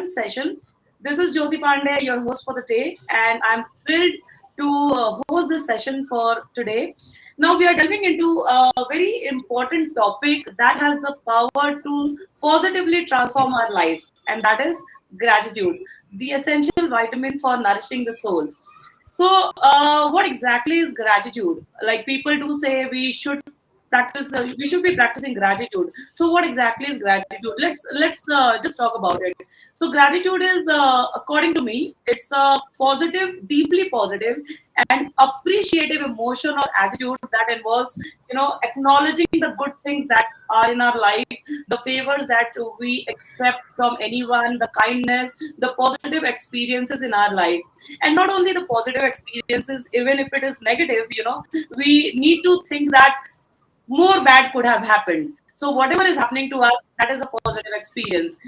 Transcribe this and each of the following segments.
7th session. This is Jyoti Pandey, your host for the day, and I'm thrilled to host this session for today. Now, we are delving into a very important topic that has the power to positively transform our lives, and that is gratitude, the essential vitamin for nourishing the soul. So, what exactly is gratitude? Like people do say we should be practicing gratitude. So, what exactly is gratitude? Let's just talk about it. So, gratitude is, according to me, it's a positive, deeply positive, and appreciative emotion or attitude that involves, acknowledging the good things that are in our life, the favors that we accept from anyone, the kindness, the positive experiences in our life, and not only the positive experiences, even if it is negative, we need to think that more bad could have happened. So whatever is happening to us, that is a positive experience.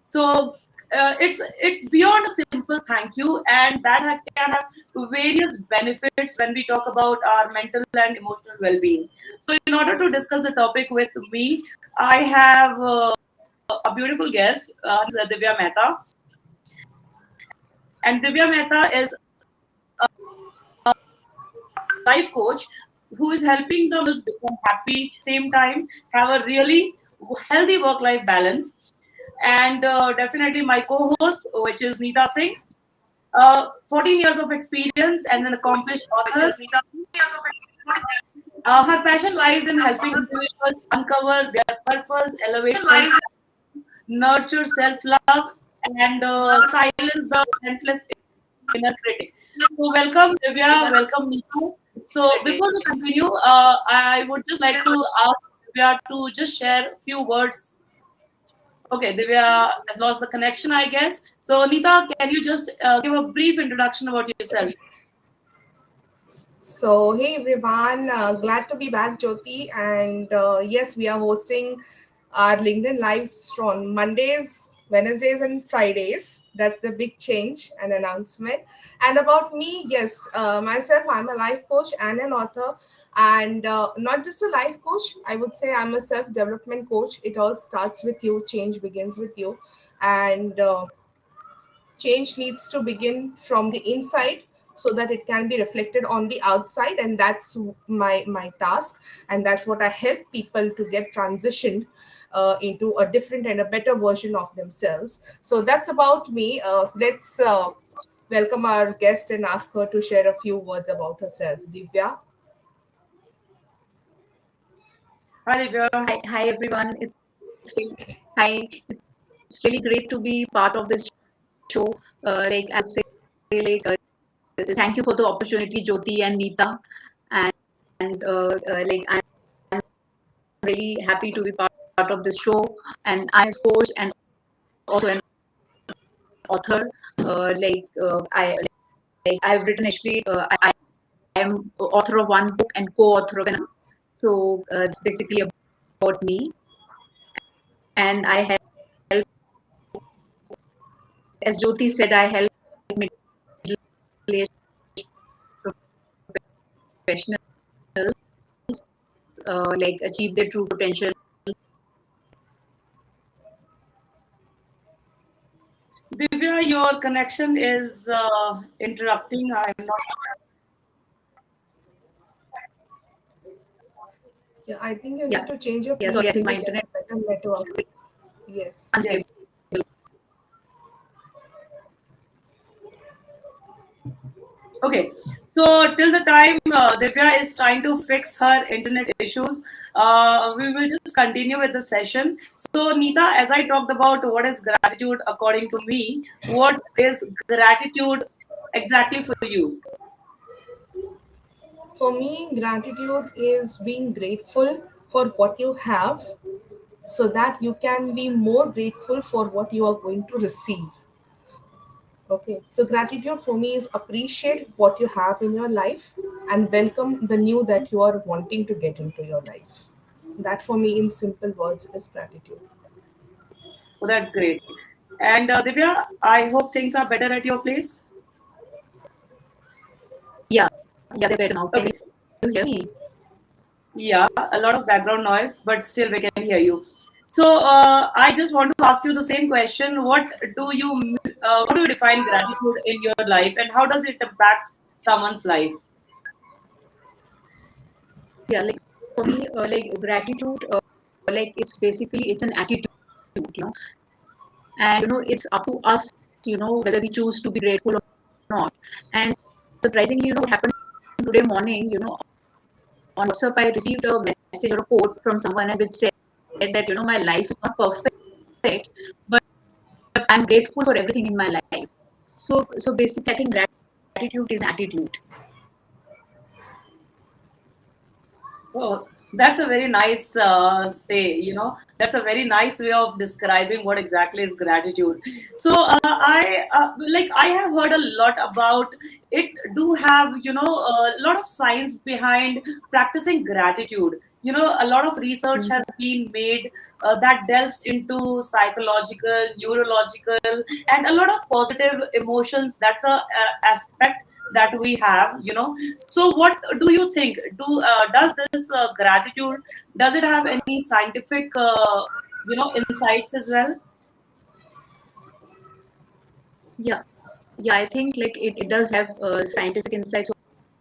So it's beyond a simple thank you, and that can have various benefits when we talk about our mental and emotional well-being. So in order to discuss the topic with me, I have a beautiful guest, Divya Mehta, and Divya Mehta is life coach who is helping the mills become happy, same time have a really healthy work-life balance. And definitely my co-host, which is Neetta Singh, 14 years of experience and an accomplished author. Her passion lies in helping individuals uncover their purpose, elevate self, nurture self-love, and silence the relentless inner critic. So welcome Divya, welcome Neeta. So before we continue, I would just like to ask Divya to just share a few words. Okay, Divya has lost the connection, I guess. So Neeta, can you just give a brief introduction about yourself? So, hey everyone, glad to be back, Jyoti. And yes, we are hosting our LinkedIn lives on Mondays, Wednesdays, and Fridays. That's the big change and announcement. And about me, yes, myself, I'm a life coach and an author. And not just a life coach, I would say I'm a self development coach. It all starts with you, change begins with you. And change needs to begin from the inside so that it can be reflected on the outside, and that's my task, and that's what I help people to get transitioned into a different and a better version of themselves. So that's about me. Let's welcome our guest and ask her to share a few words about herself. Divya. Hi Divya. Hi everyone. It's really great to be part of this show. Like I would say, thank you for the opportunity, Jyoti and Neeta, and like I'm really happy to be part of this show. And I'm a coach and also an author. I've written actually. I am author of one book and co-author of another. So it's basically about me, and I help, as Jyoti said, I help middle-aged professionals like achieve their true potential. Divya, your connection is interrupting. I'm not. Yeah, I think you Yeah, need to change your yeah. Sorry, I PC think to my get internet a better network. Yes. unstable. Yes. Okay, so till the time Divya is trying to fix her internet issues, we will just continue with the session. So, Neeta, as I talked about what is gratitude according to me, what is gratitude exactly for you? For me, gratitude is being grateful for what you have so that you can be more grateful for what you are going to receive. Okay, so gratitude for me is appreciate what you have in your life and welcome the new that you are wanting to get into your life. That for me, in simple words, is gratitude. Oh, that's great. And Divya, I hope things are better at your place. Yeah, yeah, they're better now. Can Okay. you hear me? Yeah, a lot of background noise, but still we can hear you. So I just want to ask you the same question. What do you define gratitude in your life, and how does it impact someone's life? Yeah, like for me, like gratitude, like it's an attitude, you know, and it's up to us, whether we choose to be grateful or not. And surprisingly, what happened today morning, on WhatsApp, I received a message or a quote from someone and which said that my life is not perfect, but I'm grateful for everything in my life. So basically, I think gratitude is attitude. Oh, that's a very nice that's a very nice way of describing what exactly is gratitude. So I have heard a lot about it. Do have a lot of science behind practicing gratitude. A lot of research has been made that delves into psychological, neurological, and a lot of positive emotions. That's a aspect that we have. So what do you think? Does this gratitude, does it have any scientific insights as well? Yeah, yeah, I think like it does have scientific insights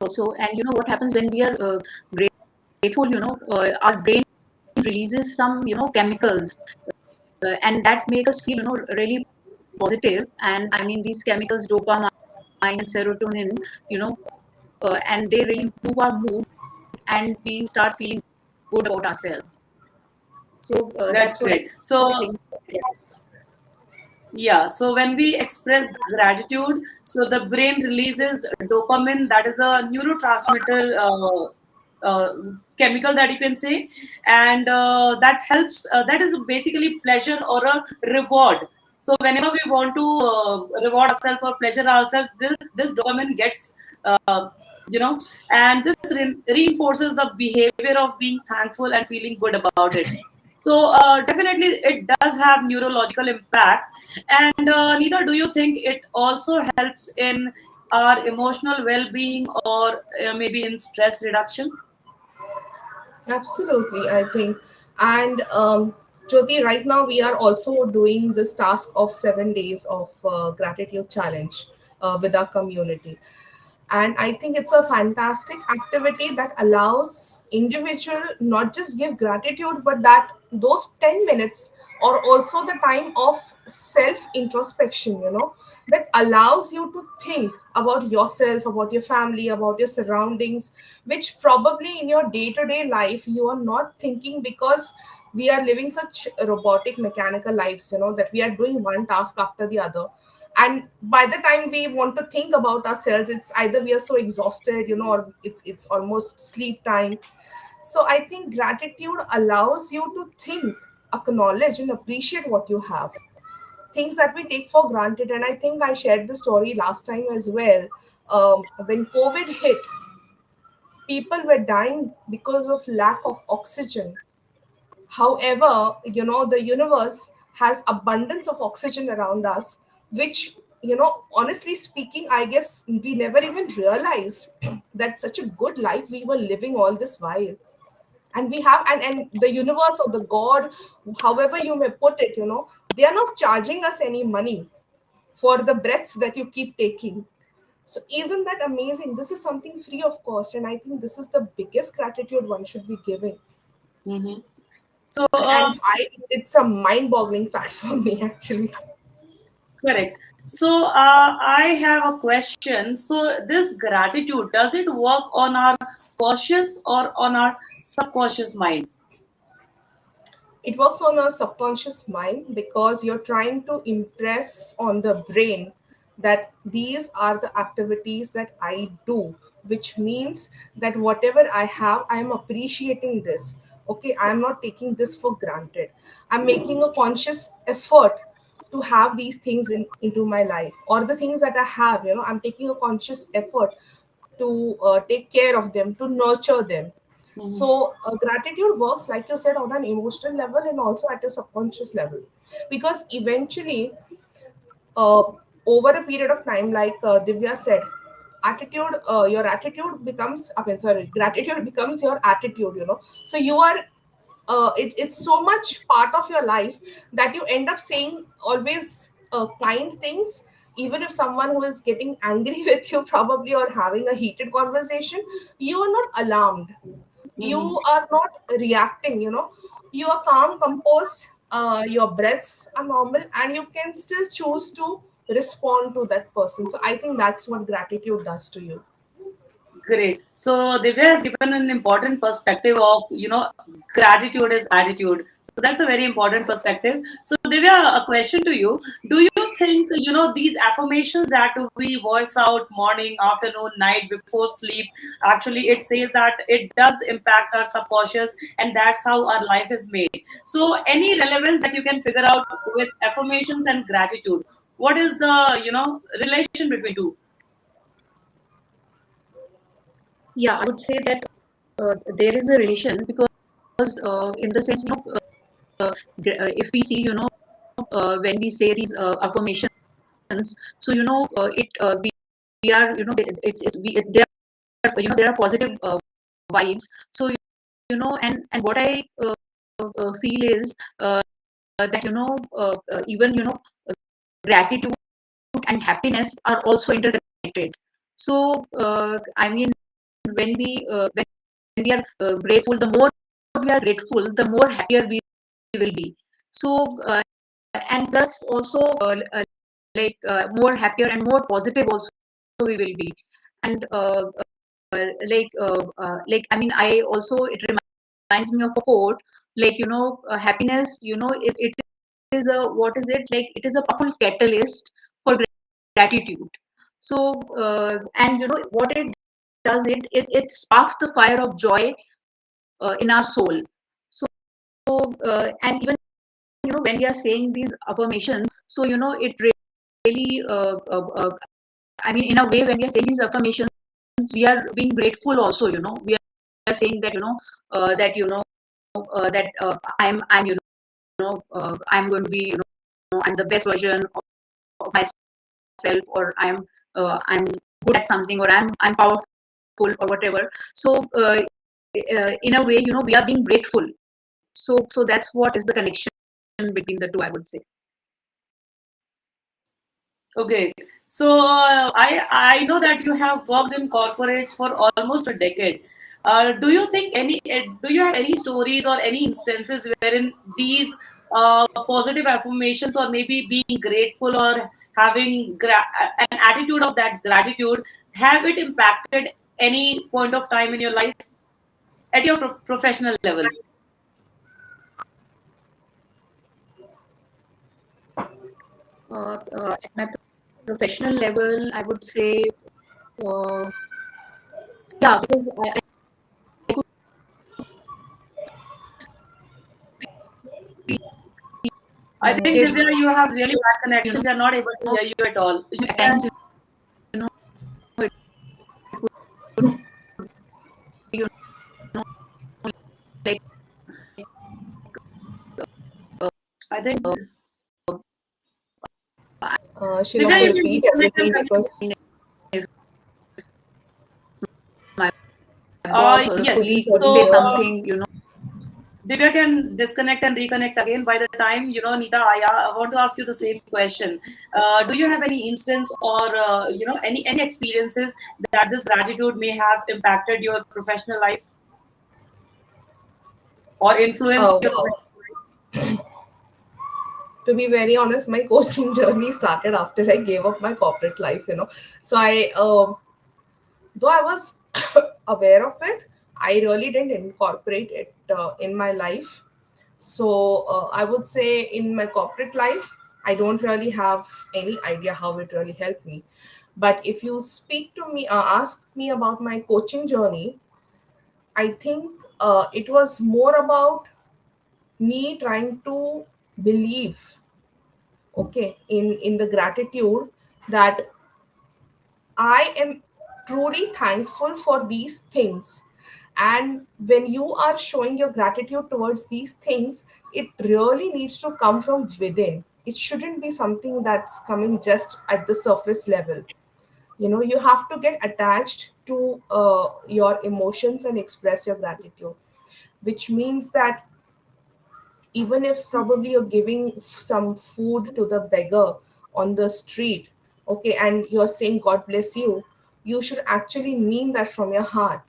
also. And what happens when we are grateful, our brain releases some chemicals, and that make us feel really positive. And I mean, these chemicals, dopamine and serotonin, you know and they really improve our mood, and we start feeling good about ourselves. So That's that's what great. I So think. yeah, so when we express gratitude, so the brain releases dopamine, that is a neurotransmitter chemical that you can say, and that helps. That is basically pleasure or a reward. So whenever we want to reward ourselves or pleasure ourselves, this dopamine gets, uh, and this reinforces the behavior of being thankful and feeling good about it. So definitely, it does have neurological impact. And neither do you think it also helps in our emotional well-being or maybe in stress reduction? Absolutely, I think. And Jyoti, right now we are also doing this task of 7 days of gratitude challenge with our community. And I think it's a fantastic activity that allows individual not just give gratitude, but that those 10 minutes or also the time of self introspection, that allows you to think about yourself, about your family, about your surroundings, which probably in your day to day life you are not thinking, because we are living such robotic mechanical lives, that we are doing one task after the other. And by the time we want to think about ourselves, it's either we are so exhausted, or it's almost sleep time. So I think gratitude allows you to think, acknowledge and appreciate what you have, things that we take for granted. And I think I shared the story last time as well. When COVID hit, people were dying because of lack of oxygen. However, the universe has abundance of oxygen around us, which, honestly speaking, I guess we never even realized that such a good life we were living all this while. And we have, and the universe or the God, however you may put it, they are not charging us any money for the breaths that you keep taking. So isn't that amazing? This is something free of cost, and I think this is the biggest gratitude one should be giving. Hmm. So And it's a mind-boggling fact for me, actually. correct. So I have a question. So this gratitude, does it work on our conscious or on our subconscious mind? It works on a subconscious mind because you're trying to impress on the brain that these are the activities that I do, which means that whatever I have, I'm appreciating this. Okay, I'm not taking this for granted. I'm making a conscious effort to have these things into my life, or the things that I have, I'm taking a conscious effort to take care of them, to nurture them. Mhm. So gratitude works, like you said, on an emotional level and also at a subconscious level, because eventually, uh, over a period of time, like Divya said, your attitude becomes, I mean, sorry, gratitude becomes your attitude. So you are it's so much part of your life that you end up saying always kind things, even if someone who is getting angry with you probably, or having a heated conversation, you are not alarmed, you Mhm. are not reacting, you know, you are calm, composed, your breaths are normal, and you can still choose to respond to that person. So I think that's what gratitude does to you. Great. So Divya has given an important perspective of, gratitude is attitude. So that's a very important perspective. So Divya, a question to you. Do you think, these affirmations that we voice out morning, afternoon, night, before sleep, actually it says that it does impact our subconscious and that's how our life is made. So any relevance that you can figure out with affirmations and gratitude? What is the, relation between two? Yeah, I would say that there is a relation because in the sense, if we see, when we say these affirmations, so we are, it's we there are, there are positive vibes. So and what I feel is that even gratitude and happiness are also interconnected. So I mean, when we are grateful, the more we are grateful, the more happier we will be. So and plus also more happier and more positive also we will be. And I mean, I also, it reminds me of a quote, happiness, it is a, what is it, like it is a powerful catalyst for gratitude. So and what it does, it sparks the fire of joy in our soul. So and even when we are saying these affirmations, so it really I mean, in a way, when we are saying these affirmations, we are being grateful also. We are saying that that I'm I'm going to be, I'm the best version of myself, or I'm good at something, or I'm powerful, or whatever. So in a way, we are being grateful. So that's what is the connection between the two, I would say. Okay. So I know that you have worked in corporates for almost a decade. Do you have any stories or any instances wherein these positive affirmations, or maybe being grateful, or having an attitude of that gratitude, have it impacted any point of time in your life at your professional level? At my professional level, I would say, uh, yeah, because I could I think feel, Divya, you have really bad you connection. know, We are not able to hear you at all. You at can. times, know, it would be, know, like, uh, I think uh, She'll have Divya, to you can repeat disconnect and everything continue. because if my boss or a we Yes. colleague would couldn't say So hear you. something, Divya can disconnect and reconnect again. By the time, Neeta, I want to ask you the same question. Do you have any instance, or any experiences that this gratitude may have impacted your professional life or influenced Oh your wow. professional life? To be very honest, my coaching journey started after I gave up my corporate life, you know. So though I was aware of it, I really didn't incorporate it in my life. So I would say in my corporate life, I don't really have any idea how it really helped me. But if you speak to me, ask me about my coaching journey, I think it was more about me trying to believe, okay, in the gratitude that I am truly thankful for these things. And when you are showing your gratitude towards these things, it really needs to come from within. It shouldn't be something that's coming just at the surface level. You know, you have to get attached to your emotions and express your gratitude, which means that even if probably you're giving some food to the beggar on the street, okay, and you're saying God bless you, you should actually mean that from your heart,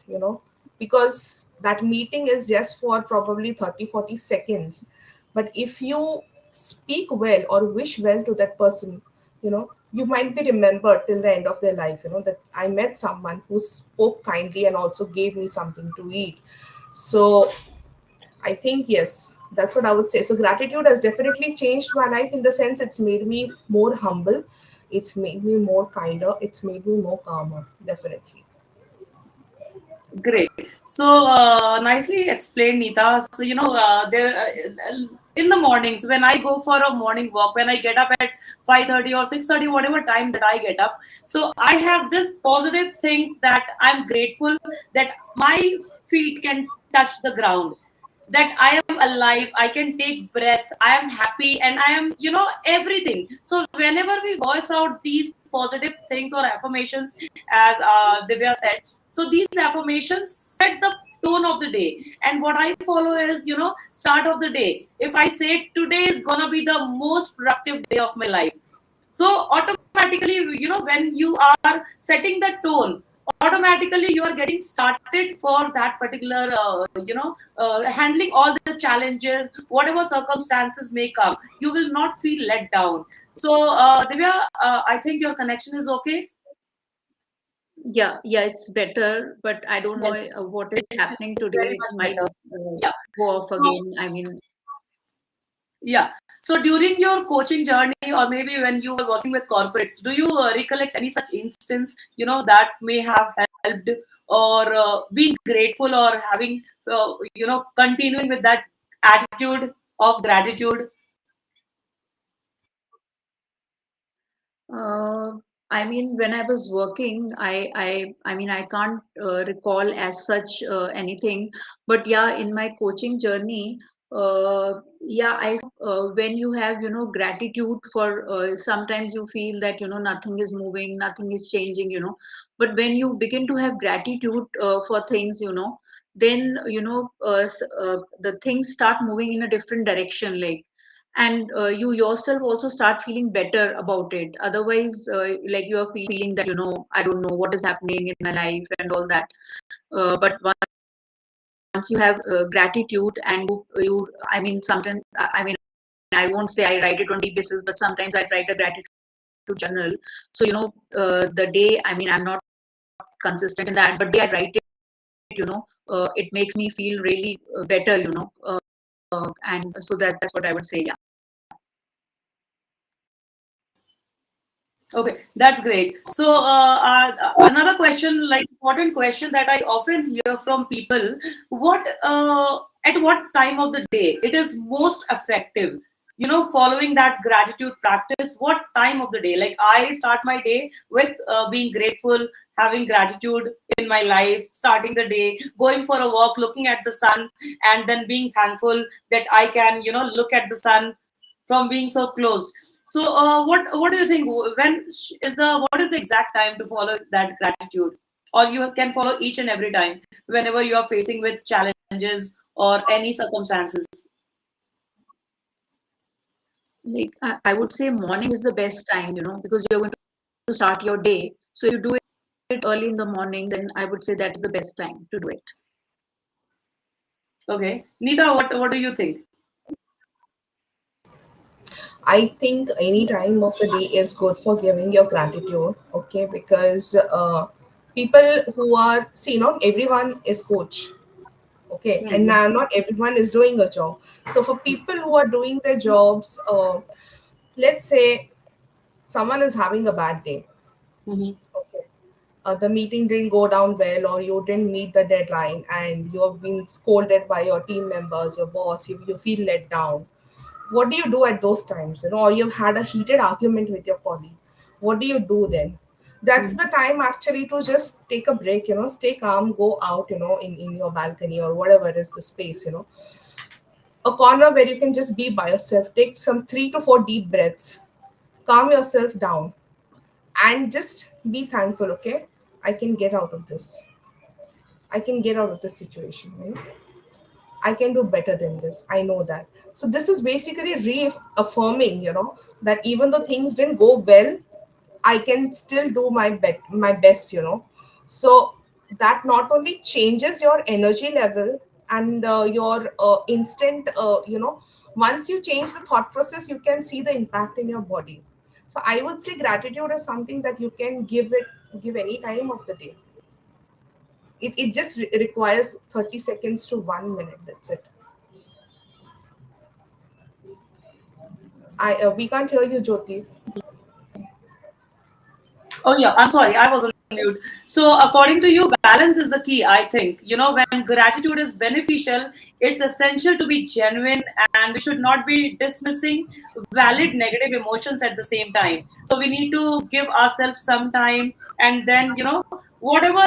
because that meeting is just for probably 30-40 seconds. But if you speak well or wish well to that person, you might be remembered till the end of their life, that I met someone who spoke kindly and also gave me something to eat. So I think, yes, that's what I would say. So gratitude has definitely changed my life, in the sense it's made me more humble, it's made me more kinder, it's made me more calmer, definitely. Great. So nicely explained, Neeta. So there in the mornings when I go for a morning walk, when I get up at 5:30 or 6:30, whatever time that I get up, so I have this positive things that I'm grateful that my feet can touch the ground, that I am alive, I can take breath, I am happy, and I am, everything. So whenever we voice out these positive things or affirmations, as Divya said, so these affirmations set the tone of the day. And what I follow is, start of the day. If I say today is gonna be the most productive day of my life, so automatically, when you are setting the tone, automatically you are getting started for that particular, handling all the challenges, whatever circumstances may come, you will not feel let down. So, Divya, I think your connection is okay. Yeah, yeah, it's better, but I don't know Yes, what is it's happening today. very It much might better. Yeah. go off So, again. I mean, yeah. So during your coaching journey, or maybe when you were working with corporates, do you recollect any such instance, that may have helped, or being grateful, or having, continuing with that attitude of gratitude? Uh, I mean, when I was working, I mean, I can't recall as such anything, but yeah, in my coaching journey, yeah, when you have, gratitude for, sometimes you feel that, nothing is moving, nothing is changing, but when you begin to have gratitude for things, then, the things start moving in a different direction, like, and you yourself also start feeling better about it. Otherwise, like, you are feeling that, I don't know what is happening in my life and all that. But once you have gratitude, and you I mean, sometimes, I mean, I won't say I write it on daily basis, but sometimes I write a gratitude journal. So, the day, I mean, I'm not consistent in that, but the day I write it, it makes me feel really better, and so that's what I would say. Yeah. Okay, that's great. So, another question, like important question that I often hear from people: what, at what time of the day it is most effective? Following that gratitude practice. What time of the day? Like I start my day with being grateful, having gratitude in my life, starting the day, going for a walk, looking at the sun, and then being thankful that I can, look at the sun from being so close. So, what do you think? What is the exact time to follow that gratitude, or you can follow each and every time whenever you are facing with challenges or any circumstances? Like, I would say morning is the best time, because you're going to start your day. So if you do it early in the morning, then I would say that is the best time to do it. Okay, Neeta, what do you think? I think any time of the day is good for giving your gratitude, okay? Because people who are, see, not everyone is coach, okay? And Hmm. now not everyone is doing a job. So for people who are doing their jobs, let's say someone is having a bad day, Hmm. okay? The meeting didn't go down well, or you didn't meet the deadline, and you have been scolded by your team members, your boss, you feel let down. What do you do at those times, or you've had a heated argument with your colleague? What do you do then? That's the time actually to just take a break, stay calm, go out, in your balcony or whatever is the space, a corner where you can just be by yourself, take some 3 to 4 deep breaths, calm yourself down, and just be thankful. Okay, I can get out of this, I can get out of this situation, I can do better than this. I know that. So this is basically reaffirming, that even though things didn't go well, I can still do my best, So that not only changes your energy level and your instant, once you change the thought process, you can see the impact in your body. So I would say gratitude is something that you can give any time of the day. It just requires 30 seconds to 1 minute. That's it. I We can't hear you, Jyoti. Oh yeah, I'm sorry, I was on mute. So according to you, balance is the key, I think. When gratitude is beneficial, it's essential to be genuine, and we should not be dismissing valid negative emotions at the same time. So we need to give ourselves some time, and then whatever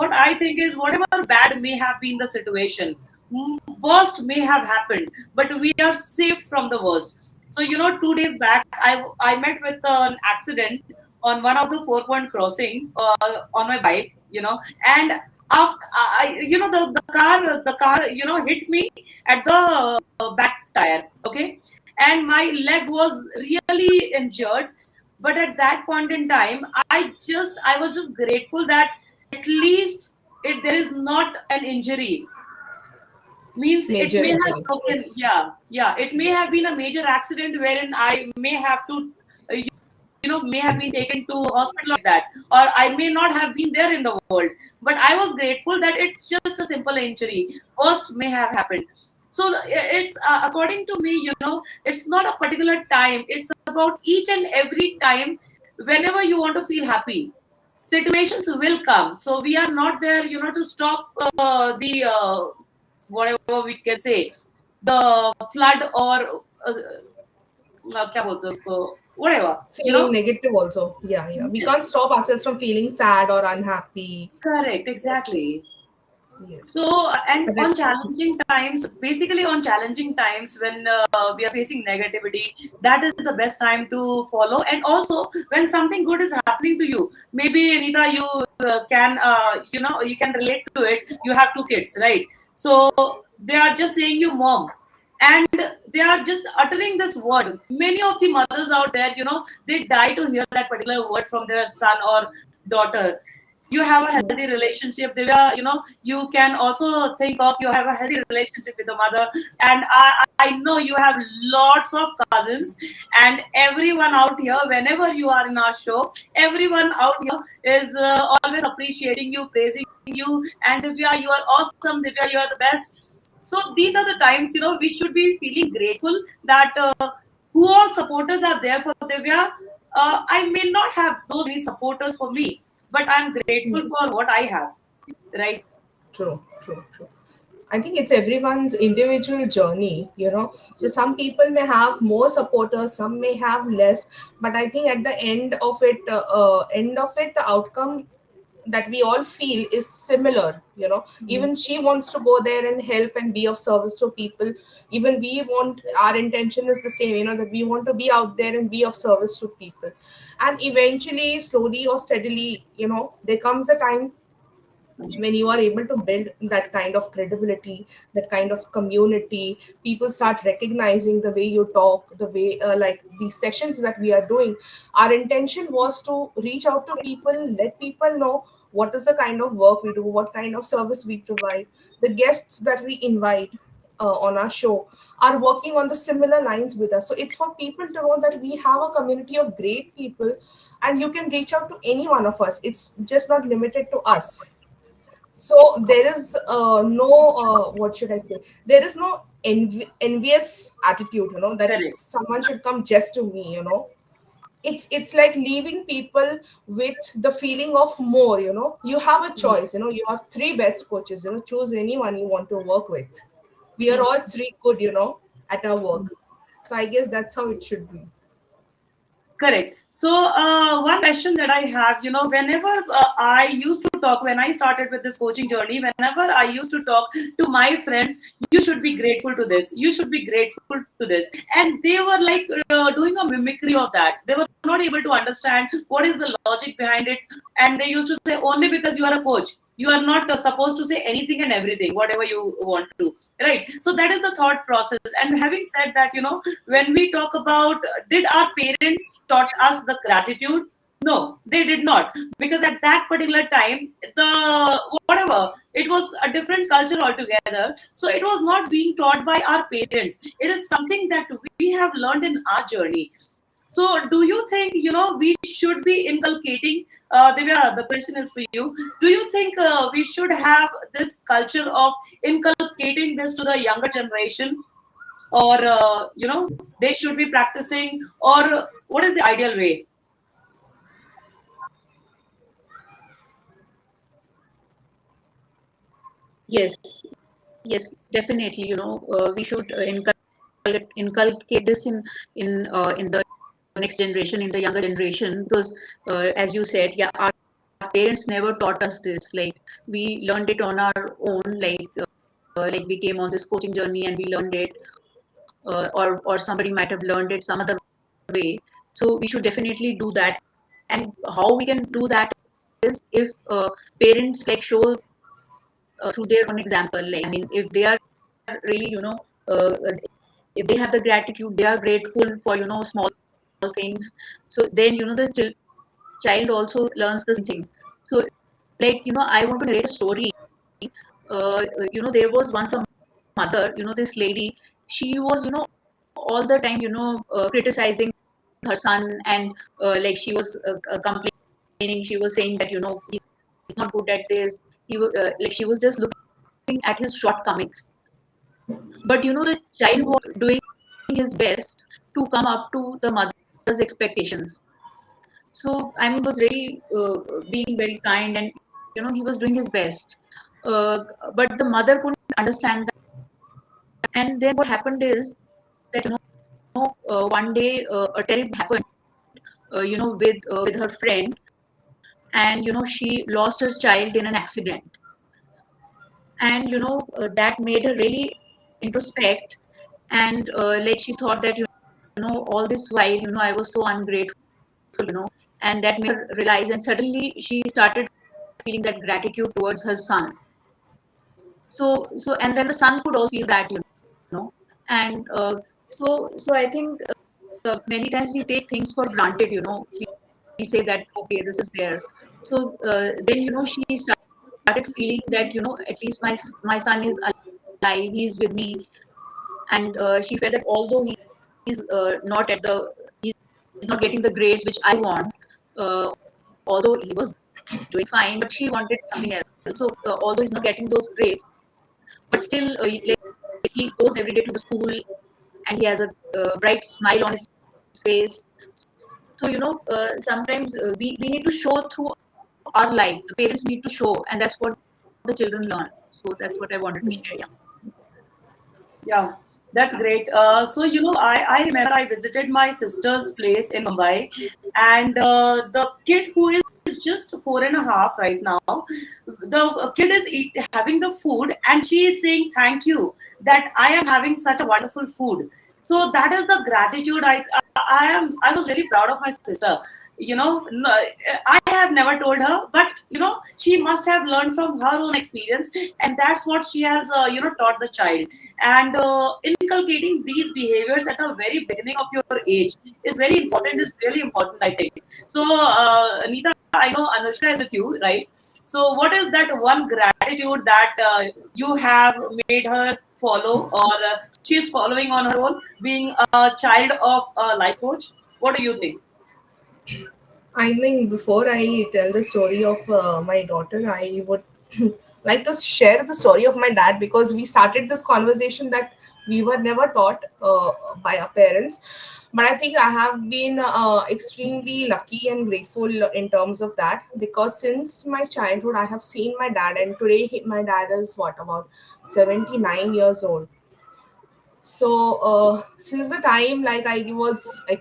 what I think is, whatever bad may have been the situation, worst may have happened, but we are safe from the worst. So 2 days back, I met with an accident on one of the 4 point crossing on my bike, and after the car hit me at the back tire, okay, and my leg was really injured. But at that point in time, I was just grateful that at least there is not an injury. Means it Major may have injury. broken, Yes. yeah, it may have been a major accident wherein I may have to may have been taken to hospital like that, or I may not have been there in the world, but I was grateful that it's just a simple injury. Worst may have happened. So it's according to me, it's not a particular time, it's about each and every time. Whenever you want to feel happy, situations will come. So we are not there to stop the whatever we can say, the flood, or क्या बोलते हैं उसको, whatever, Feeling negative also. Yeah, yeah. We Yes, can't stop ourselves from feeling sad or unhappy. correct, Yes, exactly. yes. So, and But on challenging times, basically on challenging times when we are facing negativity, that is the best time to follow. And also, when something good is happening to you, maybe Neeta, you you can relate to it. You have 2 kids, right? So they are just saying you mom, and they are just uttering this word. Many of the mothers out there, they die to hear that particular word from their son or daughter. You have a healthy relationship. You can also think of, you have a healthy relationship with the mother, and I know you have lots of cousins, and everyone out here, whenever you are in our show, everyone out here is always appreciating you, praising you, and Divya, you are awesome. Divya, you are the best. So these are the times, we should be feeling grateful that who all supporters are there for Divya. I may not have those many supporters for me, but I'm grateful for what I have, right? true, true, true. I think it's everyone's individual journey. So some people may have more supporters, some may have less, but I think at the end of it, the outcome that we all feel is similar. Mhm. Even she wants to go there and help and be of service to people. Even we want, our intention is the same, that we want to be out there and be of service to people. And eventually, slowly or steadily, there comes a time when you are able to build that kind of credibility, that kind of community. People start recognizing the way you talk, the way, like these sessions that we are doing. Our intention was to reach out to people, let people know what is the kind of work we do, what kind of service we provide. The guests that we invite on our show are working on the similar lines with us. So it's for people to know that we have a community of great people, and you can reach out to any one of us. It's just not limited to us. So there is no, what should I say? There is no envious attitude, that Correct. someone should come just to me. It's like leaving people with the feeling of more. You have a choice. You have three best coaches. Choose anyone you want to work with. We are all three good, at our work. So I guess that's how it should be. Correct. So, one question that I have, whenever I used to talk, when I started with this coaching journey, whenever I used to talk to my friends, you should be grateful to this, you should be grateful to this. And they were like doing a mimicry of that. They were not able to understand what is the logic behind it. And they used to say, only because you are a coach, you are not supposed to say anything and everything, whatever you want to, right? So that is the thought process. And having said that, when we talk about, did our parents taught us the gratitude? No, they did not, because at that particular time, the whatever, it was a different culture altogether. So it was not being taught by our parents. It is something that we have learned in our journey. So, do you think we should be inculcating? Divya, the question is for you. Do you think we should have this culture of inculcating this to the younger generation, or they should be practicing, or what is the ideal way? Yes, yes, definitely. We should inculcate this in the next generation, in the younger generation, because as you said, yeah, our parents never taught us this. Like we learned it on our own. Like we came on this coaching journey and we learned it, or somebody might have learned it some other way. So we should definitely do that. And how we can do that is if parents like show through their own example. Like I mean, if they are really if they have the gratitude, they are grateful for small things. So then the child also learns the same thing. So like I want to narrate a story. There was once a mother, this lady, she was all the time criticizing her son, and like she was complaining. She was saying that he's not good at this. Like she was just looking at his shortcomings. But the child was doing his best to come up to the mother's expectations. So I mean, was really being very kind, and he was doing his best. Uh, but the mother couldn't understand that. And then what happened is that one day a terrible happened, with her friend, and she lost her child in an accident. And that made her really introspect, and like she thought that all this while I was so ungrateful, and that made her realize, and suddenly she started feeling that gratitude towards her son. So and then the son could also feel that, know and so I think many times we take things for granted. We say that okay, this is there. So then she started feeling that at least my son is alive, he's with me. And she felt that although he's not at the he's not getting the grades which I want, uh, although he was doing fine, but she wanted something else. So although he's not getting those grades, but still like, he goes every day to the school, and he has a bright smile on his face. So sometimes we need to show through our life. The parents need to show, and that's what the children learn. So that's what I wanted to share. Yeah. Yeah, that's great. So, I remember I visited my sister's place in Mumbai, and the kid who is just 4.5 right now, the kid is having the food, and she is saying thank you that I am having such a wonderful food. So that is the gratitude. I was really proud of my sister. No, I have never told her, but she must have learned from her own experience, and that's what she has taught the child. And inculcating these behaviors at the very beginning of your age is very important, is really important, I think. So Neeta, I know Anushka is with you, right? So what is that one gratitude that you have made her follow, or she's following on her own, being a child of a life coach? What do you think? I think before I tell the story of my daughter, I would like to share the story of my dad, because we started this conversation that we were never taught by our parents. But I think I have been extremely lucky and grateful in terms of that, because since my childhood, I have seen my dad, and today my dad is what, about 79 years old. So since the time like I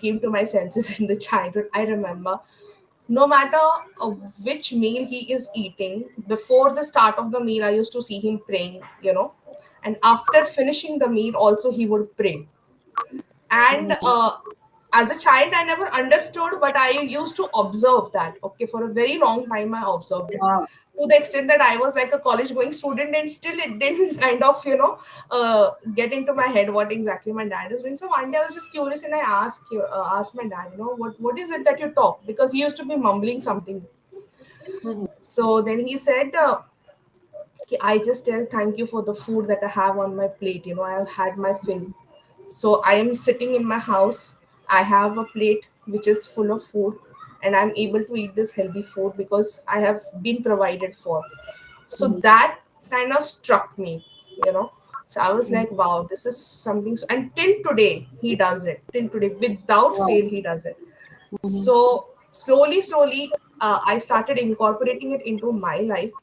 came to my senses in the childhood, I remember no matter which meal he is eating, before the start of the meal I used to see him praying. And after finishing the meal also he would pray. And as a child I never understood, but I used to observe that. Okay, for a very long time I observed it, Wow. to the extent that I was like a college going student, and still it didn't kind of, get into my head what exactly my dad is doing. So one day I was just curious, and I asked my dad, what is it that you talk, because he used to be mumbling something. Mhm. So then he said, I just tell thank you for the food that I have on my plate. I have had my fill. So I am sitting in my house. I have a plate which is full of food, and I'm able to eat this healthy food because I have been provided for. So Mhm. that kind of struck me. So I was Mhm. like, wow, this is something. And till today, he does it. Till today, without Wow. fail, he does it. Mhm. So slowly, I started incorporating it into my life.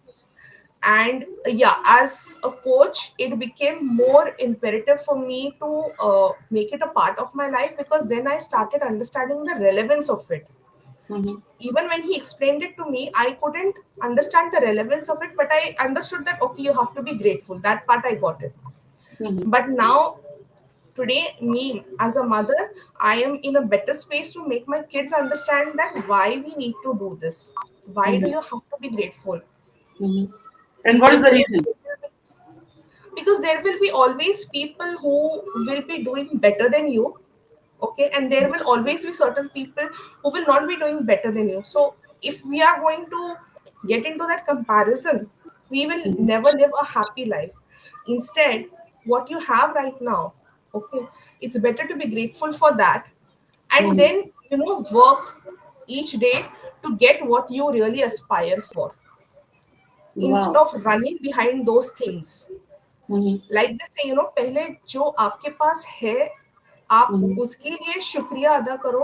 And yeah, as a coach, it became more imperative for me to make it a part of my life, because then I started understanding the relevance of it. Mhm. Even when he explained it to me, I couldn't understand the relevance of it, but I understood that okay, you have to be grateful. That part I got it. Mhm. But now, today, me as a mother, I am in a better space to make my kids understand that why we need to do this. Why do Mhm. you have to be grateful? Mhm. And what is Because the reason? there will be always people who will be doing better than you. Okay, and there will always be certain people who will not be doing better than you. So if we are going to get into that comparison, we will Mhm. never live a happy life. Instead, what you have right now, okay, it's better to be grateful for that, and Mhm. then work each day to get what you really aspire for, instead Wow. of running behind those things. Mhm. Like this पहले जो आपके पास है, आप Mhm. उसके लिए शुक्रिया अदा करो,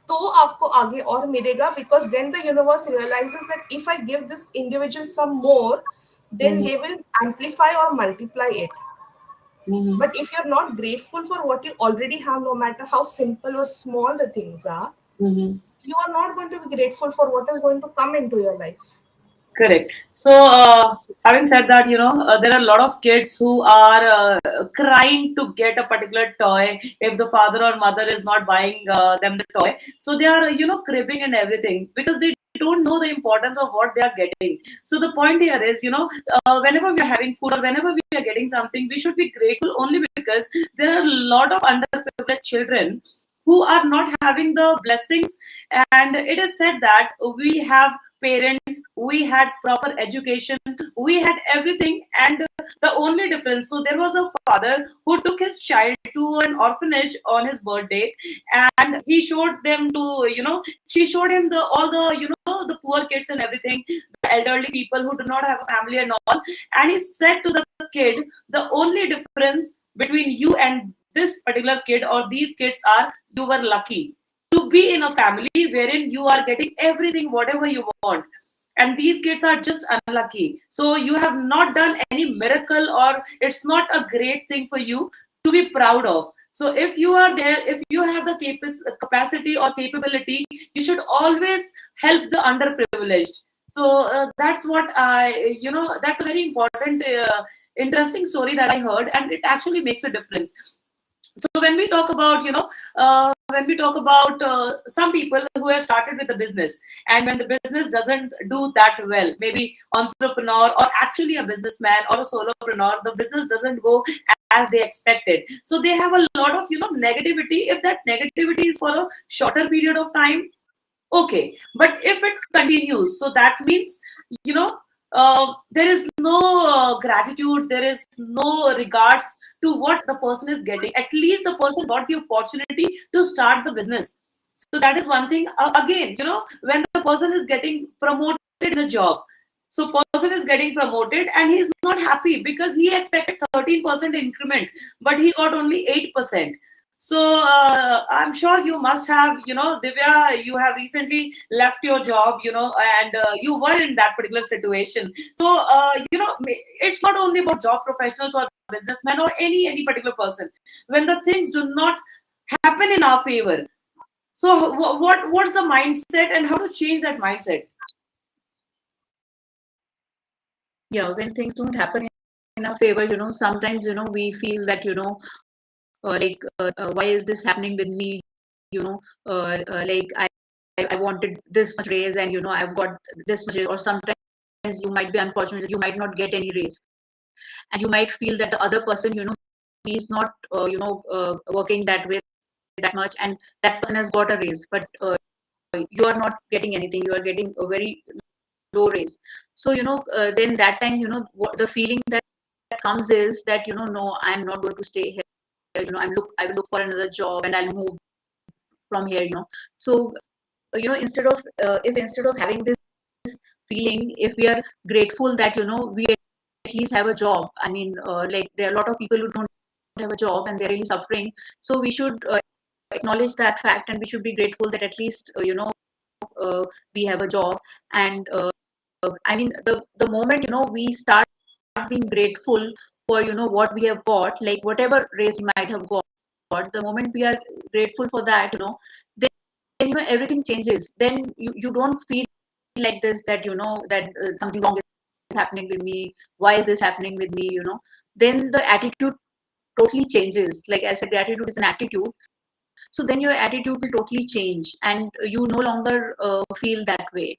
तो आपको आगे और मिलेगा, because then the universe realises that if I give this individual some more, then Mhm. they will amplify or multiply it. Mhm. But if you're not grateful for what you already have, no matter how simple or small the things are, Mhm. you are not going to be grateful for what is going to come into your life. Correct. So, having said that, there are a lot of kids who are crying to get a particular toy if the father or mother is not buying them the toy. So they are, cribbing and everything because they don't know the importance of what they are getting. So the point here is, whenever we are having food or whenever we are getting something, we should be grateful only because there are a lot of underprivileged children who are not having the blessings. And it is said that we have parents, we had proper education, we had everything, and the only difference, so there was a father who took his child to an orphanage on his birthday, and he showed them to, she showed him the all the, the poor kids and everything, the elderly people who do not have a family and all, and he said to the kid, the only difference between you and this particular kid or these kids are you were lucky to be in a family wherein you are getting everything whatever you want, and these kids are just unlucky, so you have not done any miracle, or it's not a great thing for you to be proud of. So if you are there, if you have the capacity or capability, you should always help the underprivileged. So that's what I, that's a very important interesting story that I heard, and it actually makes a difference. So when we talk about, when we talk about some people who have started with a business, and when the business doesn't do that well, maybe entrepreneur or actually a businessman or a solopreneur, the business doesn't go as they expected, so they have a lot of, negativity. If that negativity is for a shorter period of time, okay, but if it continues, so that means, you know there is no gratitude, there is no regards to what the person is getting. At least the person got the opportunity to start the business. So that is one thing. Again, when the person is getting promoted in a job, so person is getting promoted and he is not happy because he expected 13% increment, but he got only 8%. So I'm sure you must have, Divya, you have recently left your job, and you were in that particular situation. So it's not only about job professionals or businessmen or any particular person. When the things do not happen in our favor, so what's the mindset and how to change that mindset? Yeah, when things don't happen in our favor, sometimes, we feel that, why is this happening with me? like I wanted this much raise, and I've got this much raise. Or sometimes you might be unfortunate, you might not get any raise, and you might feel that the other person, he's not working that way that much, and that person has got a raise, but you are not getting anything, you are getting a very low raise. So then that time, what the feeling that comes is that, no, I'm not going to stay here, I will look for another job and I'll move from here. So instead of if instead of having this feeling, if we are grateful that we at least have a job. I mean, like, there are a lot of people who don't have a job and they're really suffering. So we should acknowledge that fact, and we should be grateful that at least we have a job. And I mean, the moment we start being grateful for what we have got, like whatever raise we might have got, the moment we are grateful for that, then everything changes. Then you don't feel like this, that that something wrong is happening with me. Why is this happening with me? Then the attitude totally changes. Like I said, gratitude is an attitude. So then your attitude will totally change, and you no longer feel that way.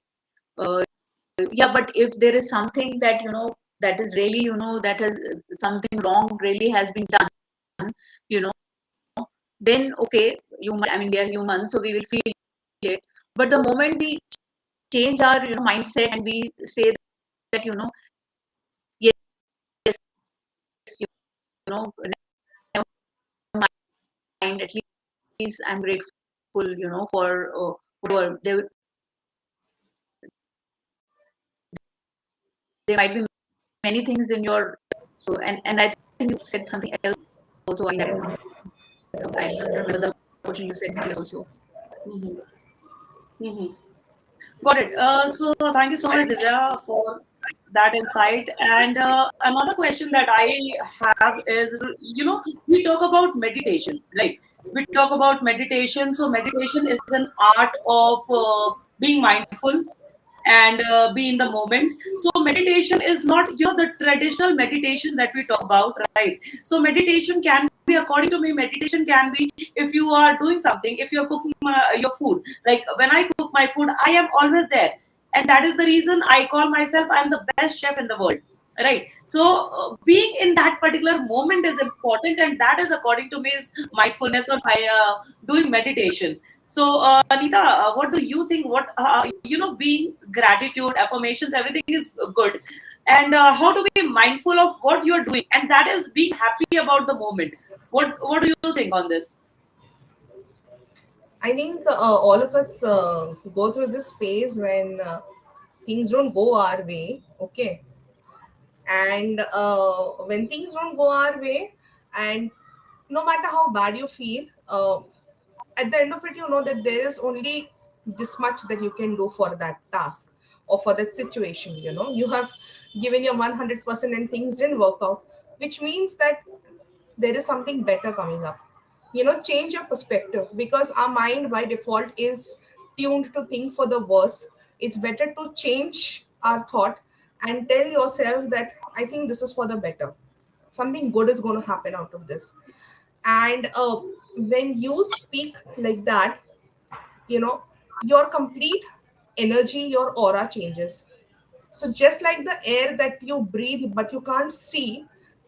uh, yeah, but if there is something that that is really, that has something wrong really has been done, you know then okay, I mean, we are human, so we will feel it. But the moment we change our mindset, and we say that yes, never mind, at least I'm grateful for whatever. There might be many things in your, so, and I think you said something else also. I don't remember the question you said also. Mhm. Mhm. Got it. So thank you so much, Divya, for that insight. And another question that I have is, we talk about meditation, right? We talk about meditation. So meditation is an art of being mindful and be in the moment. So meditation is not, the traditional meditation that we talk about, right? So meditation can be, according to me, meditation can be if you are doing something, if you're cooking your food. Like when I cook my food, I am always there, and that is the reason I call myself, I'm the best chef in the world, right? So being in that particular moment is important, and that is, according to me, is mindfulness, or doing meditation. So Anita, what do you think? What being gratitude, affirmations, everything is good, and how to be mindful of what you're doing, and that is being happy about the moment. What do you think on this? I think all of us go through this phase when things don't go our way. Okay. And when things don't go our way, and no matter how bad you feel, at the end of it, you know that there is only this much that you can do for that task or for that situation. You have given your 100% and things didn't work out, which means that there is something better coming up. Change your perspective, because our mind by default is tuned to think for the worst. It's better to change our thought and tell yourself that I think this is for the better. Something good is going to happen out of this. And when you speak like that, your complete energy, your aura changes. So just like the air that you breathe but you can't see,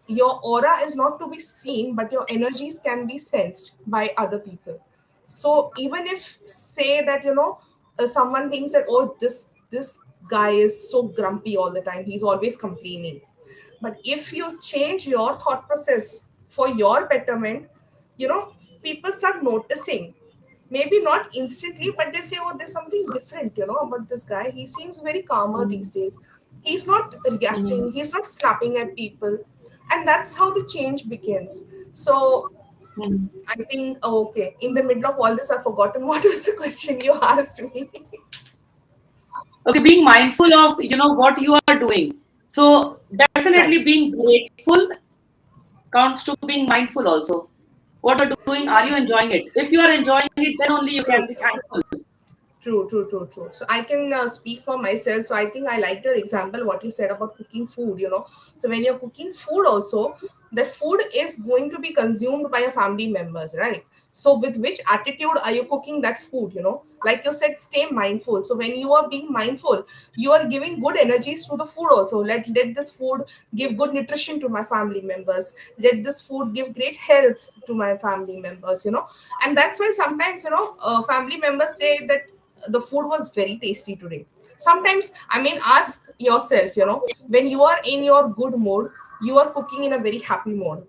your aura is not to be seen, but your energies can be sensed by other people. So even if, say that, someone thinks that, oh, this guy is so grumpy all the time, he's always complaining. But if you change your thought process for your betterment, people start noticing. Maybe not instantly, but they say, oh, there's something different, about this guy. He seems very calmer these days. He's not reacting, he's not snapping at people. And that's how the change begins. So I think, oh, okay, in the middle of all this, I've forgotten what was the question you asked me. Okay, being mindful of what you are doing. So Right. definitely being grateful counts to being mindful also. What you're doing, are you enjoying it? If you are enjoying it, then only you can True. be thankful. True, true, true, true. So I can speak for myself. So I think I liked your example, what you said about cooking food, So when you're cooking food also, the food is going to be consumed by your family members, right? So with which attitude are you cooking that food? Like you said, stay mindful. So when you are being mindful, you are giving good energies to the food also. Let this food give good nutrition to my family members. Let this food give great health to my family members. And that's why sometimes family members say that the food was very tasty today. Sometimes, I mean, ask yourself, when you are in your good mood, you are cooking in a very happy mode.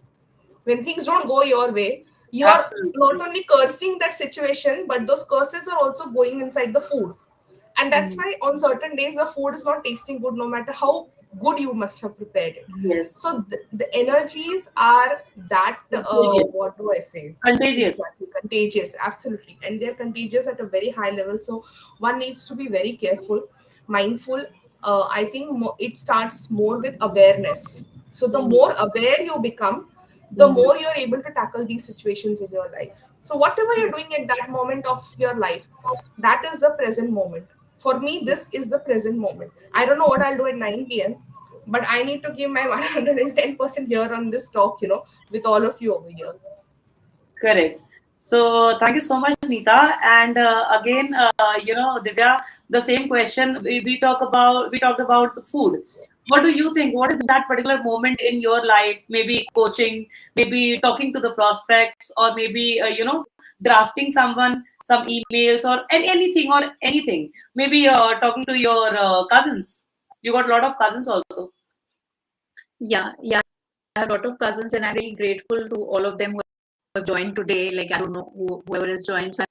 When things don't go your way, you are not Absolutely. only cursing that situation, but those curses are also going inside the food. And that's Mhm. why on certain days the food is not tasting good, no matter how good you must have prepared it. Yes. So the energies are that, Contagious. what do I say, Contagious. exactly, contagious, absolutely. And they're contagious at a very high level. So one needs to be very careful, mindful. I think it starts more with awareness. So the Mhm. more aware you become, the Mhm. more you're able to tackle these situations in your life. So whatever you're doing at that moment of your life, that is the present moment. For me, this is the present moment. I don't know what I'll do at 9 p.m., but I need to give my 110% here on this talk, with all of you over here. Correct. So thank you so much, Neeta. And again, Divya, the same question. We talked about the food. What do you think? What is that particular moment in your life? Maybe coaching, maybe talking to the prospects, or maybe drafting some emails, or anything. Maybe talking to your cousins. You got a lot of cousins also. Yeah, I have a lot of cousins, and I'm really grateful to all of them who have joined today. Like, I don't know whoever has joined, so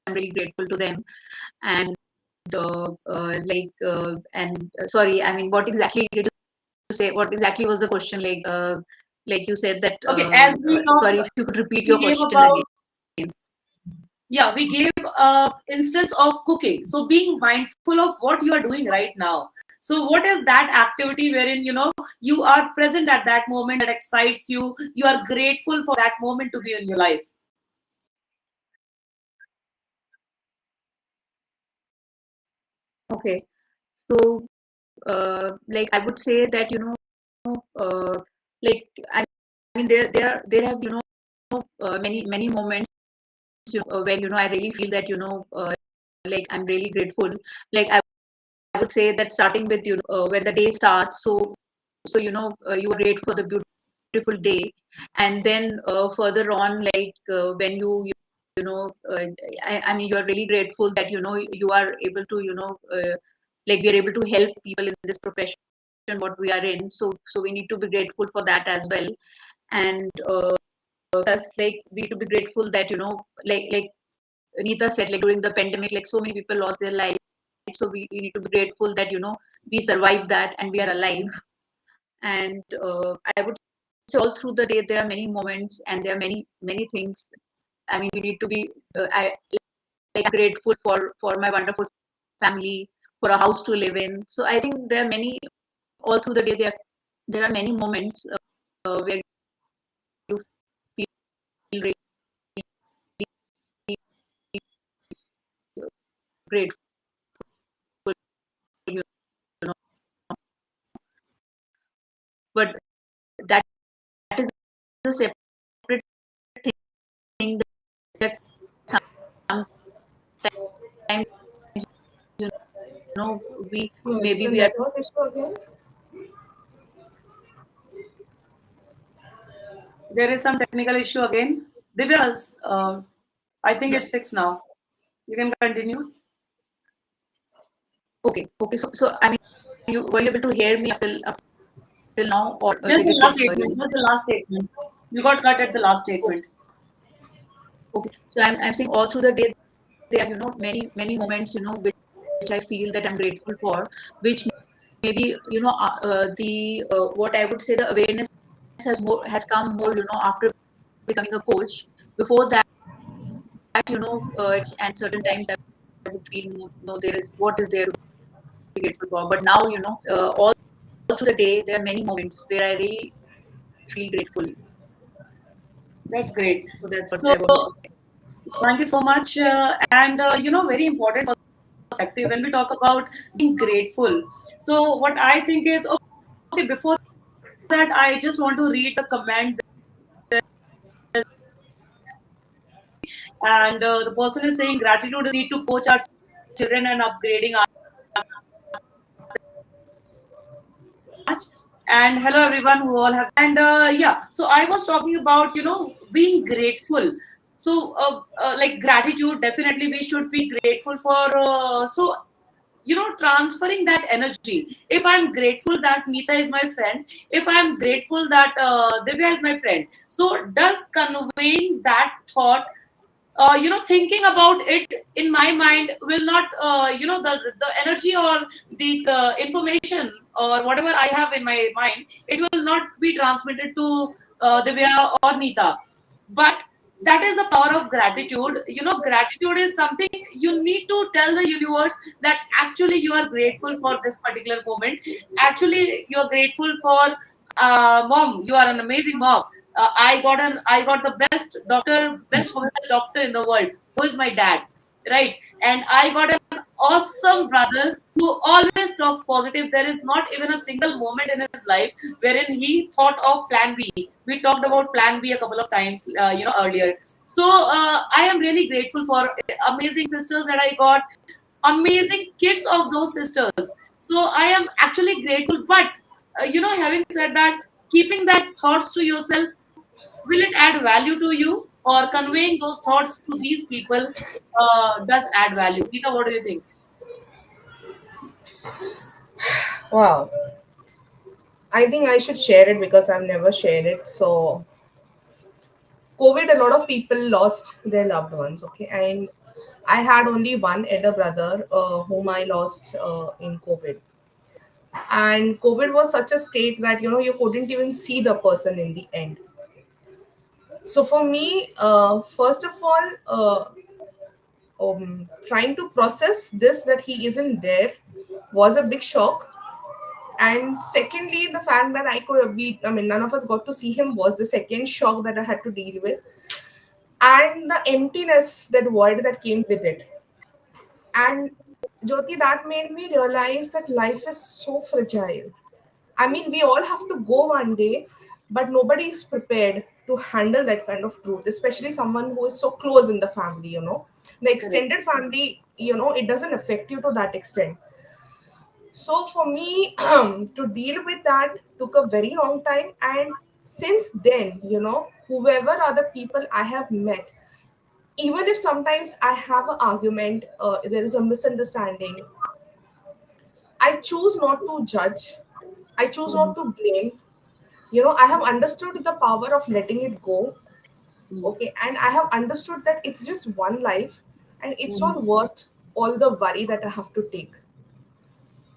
I'm really grateful to them. And sorry, I mean, what exactly did you say? What exactly was the question? Like you said that. Okay, as we talked, Sorry, if you could repeat we your gave question again. about yeah, we gave instance of cooking. So being mindful of what you are doing right now. So what is that activity wherein you are present at that moment that excites you? You are grateful for that moment to be in your life. Okay, so like I would say that like I mean there have many moments where I really feel that like I'm really grateful. Like I would say that starting with when the day starts, so you are grateful for the beautiful day, and then further on, like when you know I mean you are really grateful that you are able to like we are able to help people in this profession what we are in. So we need to be grateful for that as well. And plus, like we need to be grateful that like Neeta said, like during the pandemic, like so many people lost their lives. So we need to be grateful that we survived that and we are alive. And I would say all through the day there are many moments and there are many things. I mean, we need to be like grateful for my wonderful family, for a house to live in. So I think there are many all through the day. There are many moments where you feel really grateful. You know, but that is a separate thing that sometimes you know we It's maybe a we are network issue again. There is some technical issue again. Divya, I think yeah it's fixed now. You can continue. okay so I mean you were you able to hear me up till now, or Just did the it last get statement. Just the last statement. You got cut at the last okay statement. okay so I'm saying all through the day there are many moments which I feel that I'm grateful for, which maybe the what I would say the awareness has come more after becoming a coach. Before that and certain times I would feel there is what is there to be grateful for, but now all through the day there are many moments where I really feel grateful. That's great. So that's what So I wanted to say. thank you so much. And very important perspective when we talk about being grateful. So what I think is, okay, before that, I just want to read the comment. And the person is saying gratitude is need to coach our children and upgrading much. And hello everyone who all have. And yeah, so I was talking about being grateful. So like gratitude, definitely we should be grateful for. So transferring that energy. If I'm grateful that Neeta is my friend, if I'm grateful that Divya is my friend, so does conveying that thought, thinking about it in my mind will not, the energy or the information or whatever I have in my mind, it will not be transmitted to Divya or Neeta. But that is the power of gratitude. Gratitude is something you need to tell the universe that actually you are grateful for this particular moment. Actually, you are grateful for mom. You are an amazing mom. I got the best homeopathic doctor in the world, who is my dad, right? And I got an awesome brother who always talks positive. There is not even a single moment in his life wherein he thought of plan B. We talked about plan B a couple of times, earlier. So I am really grateful for amazing sisters that I got, amazing kids of those sisters. So I am actually grateful. But having said that, keeping that thoughts to yourself, will it add value to you, or conveying those thoughts to these people does add value? Neeta, what do you think? Wow. I think I should share it because I've never shared it. So, COVID, a lot of people lost their loved ones. Okay, and I had only one elder brother whom I lost in COVID. And COVID was such a state that you couldn't even see the person in the end. So for me, first of all, trying to process this that he isn't there was a big shock. And secondly, the fact that I mean, none of us got to see him was the second shock that I had to deal with. And the emptiness, that void that came with it. And Jyoti, that made me realize that life is so fragile. I mean, we all have to go one day, but nobody is prepared to handle that kind of truth, especially someone who is so close in the family. The Correct. extended family, it doesn't affect you to that extent. So for me, to deal with that took a very long time. And since then, whoever other people I have met, even if sometimes I have an argument, there is a misunderstanding, I choose not to judge. I choose not Mhm. to blame. I have understood the power of letting it go. Mhm. Okay. And I have understood that it's just one life and it's Mhm. not worth all the worry that I have to take,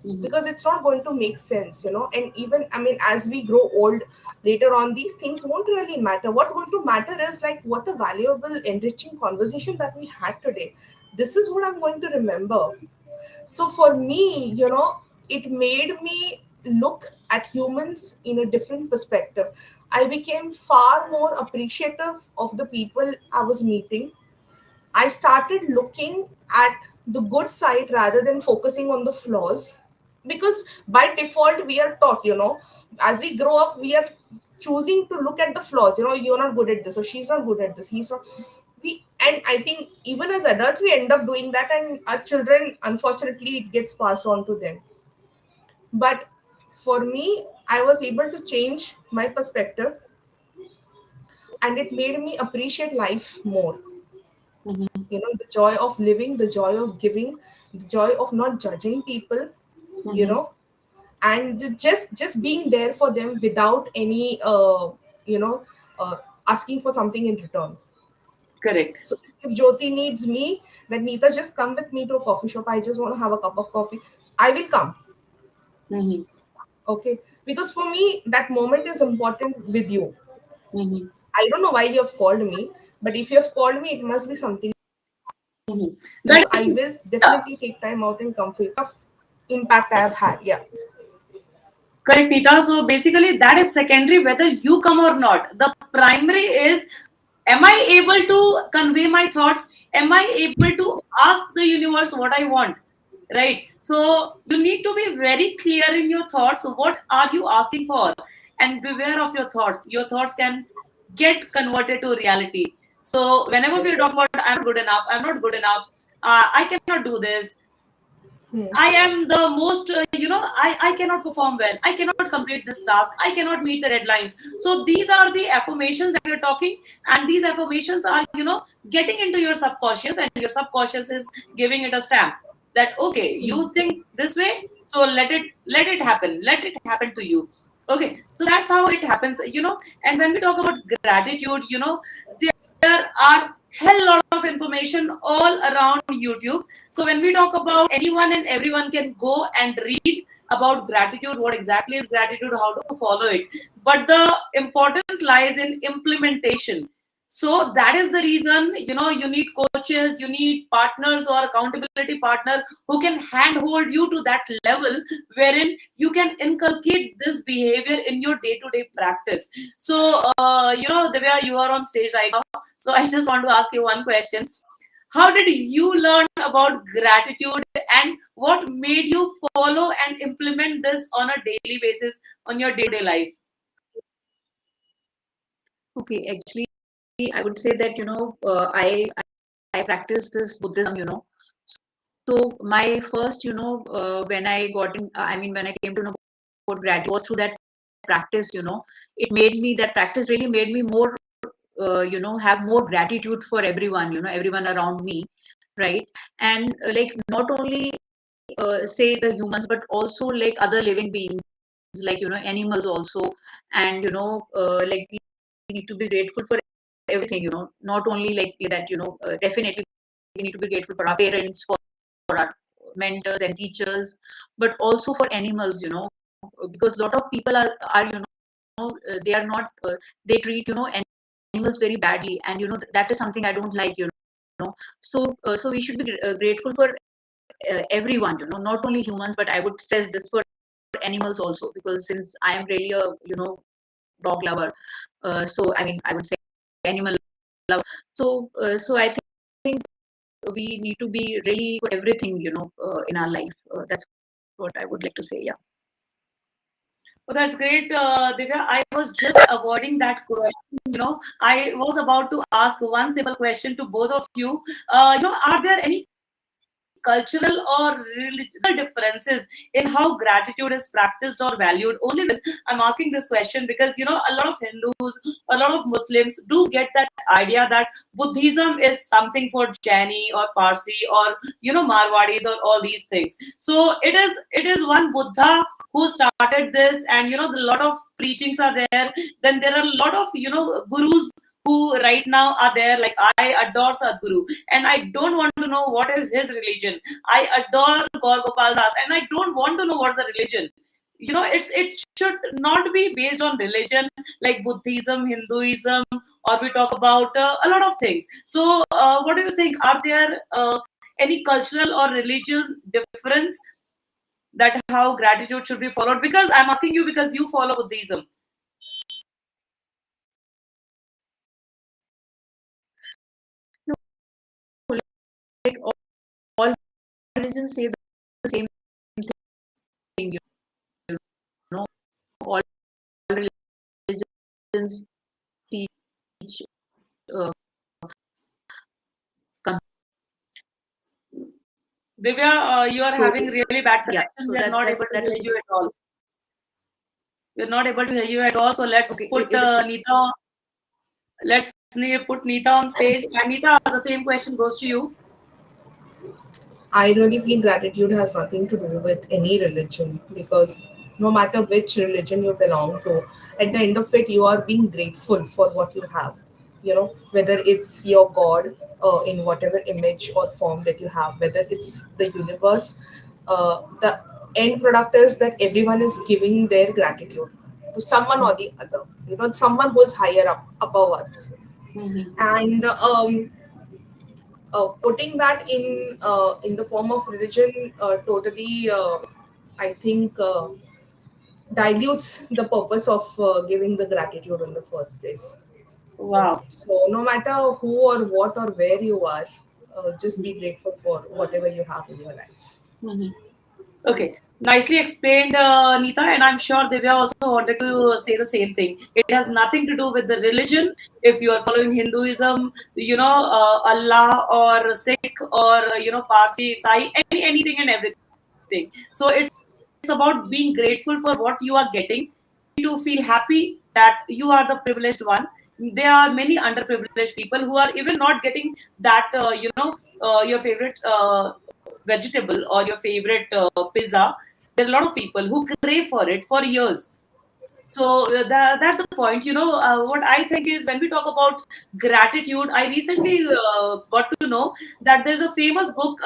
Mhm. because it's not going to make sense. And even, I mean, as we grow old later on, these things won't really matter. What's going to matter is like what a valuable, enriching conversation that we had today. This is what I'm going to remember. So for me, it made me look at humans in a different perspective. I became far more appreciative of the people I was meeting. I started looking at the good side rather than focusing on the flaws. Because by default, we are taught, as we grow up, we are choosing to look at the flaws. You're not good at this, or she's not good at this, he's not. And I think even as adults, we end up doing that, and our children, unfortunately, it gets passed on to them. But for me, I was able to change my perspective, and it made me appreciate life more. Mhm. The joy of living, the joy of giving, the joy of not judging people, you Mhm. know and just being there for them without any you know uh, asking for something in return. Correct. So if Jyoti needs me, then Neeta, just come with me to a coffee shop, I just want to have a cup of coffee, I will come. Mhm. Okay, because for me that moment is important with you. Mhm. I don't know why you have called me, but if you have called me, it must be something. Mhm. That So I is, will yeah, definitely take time out and come for you. Impact I have had. Yeah. correct, Neeta. So basically, that is secondary whether you come or not. The primary is, am I able to convey my thoughts? Am I able to ask the universe what I want? Right. So you need to be very clear in your thoughts. What are you asking for? And beware of your thoughts. Your thoughts can get converted to reality. So whenever we Yes. talk about I'm not good enough, I cannot do this, Hmm. I am the most, I cannot perform well. I cannot complete this task. I cannot meet the deadlines. So these are the affirmations that you're talking, and these affirmations are, getting into your subconscious, and your subconscious is giving it a stamp that okay, Hmm. you think this way, so let it happen. Let it happen to you. Okay, so that's how it happens. And when we talk about gratitude, there are hell lot of information all around YouTube. So when we talk about, anyone and everyone can go and read about gratitude, what exactly is gratitude, how to follow it. But the importance lies in implementation. So that is the reason, you need coaches, you need partners or accountability partner who can handhold you to that level wherein you can inculcate this behavior in your day-to-day practice. So, Divya, you are on stage right now. So I just want to ask you one question. How did you learn about gratitude, and what made you follow and implement this on a daily basis on your day-to-day life? Okay, actually, I would say that I practice this Buddhism. So my first, when I got in, I mean, when I came to know about gratitude was through that practice. It made me, that practice really made me more, have more gratitude for everyone around me, right? And like not only say the humans, but also like other living beings, like animals also. And like we need to be grateful for everything. Not only like that. Definitely we need to be grateful for our parents, for our mentors and teachers, but also for animals. Because a lot of people are they are not they treat animals very badly, and that is something I don't like. So we should be grateful for everyone. Not only humans, but I would stress this for animals also, because since I am really a dog lover, so I mean I would say animal lover. So I think we need to be really for everything in our life. That's what I would like to say. Yeah. Oh, that's great, Divya. I was just avoiding that question. I was about to ask one simple question to both of you. Are there any cultural or religious differences in how gratitude is practiced or valued? Only because I'm asking this question because a lot of Hindus, a lot of Muslims do get that idea that Buddhism is something for Jaini or Parsi or Marwadis or all these things. So it is one Buddha who started this, and a lot of preachings are there. Then there are a lot of gurus who right now are there. Like, I adore Sadhguru, and I don't want to know what is his religion. I adore Gaur Gopal Das, and I don't want to know what's the religion. It should not be based on religion, like Buddhism, Hinduism, or we talk about a lot of things. So what do you think? Are there any cultural or religion difference that how gratitude should be followed? Because I'm asking you because you follow Buddhism. No, like all religions say the same thing. All religions teach uh, Divya, you are so having really bad yeah. connection. So We are that not that able to that is hear you at all. We're not able to hear you at all. So let's okay. put Is it Neeta. Let's put Neeta on stage. And Neeta, the same question goes to you. I really feel gratitude has nothing to do with any religion, because no matter which religion you belong to, at the end of it, you are being grateful for what you have. Whether it's your God, in whatever image or form that you have, whether it's the universe, the end product is that everyone is giving their gratitude to someone or the other. Someone who is higher up above us. Mhm. And putting that in the form of religion totally I think dilutes the purpose of giving the gratitude in the first place. Wow. So no matter who or what or where you are, just be grateful for whatever you have in your life. Mhm. Okay. Nicely explained, Neeta, and I'm sure Divya also wanted to say the same thing. It has nothing to do with the religion. If you are following Hinduism, Allah or Sikh or Parsi, Sai, anything and everything. So it's about being grateful for what you are getting. You need to feel happy that you are the privileged one. There are many underprivileged people who are even not getting that your favorite vegetable or your favorite pizza. There are a lot of people who crave for it for years. So that's the point. What I think is, when we talk about gratitude, I recently got to know that there's a famous book,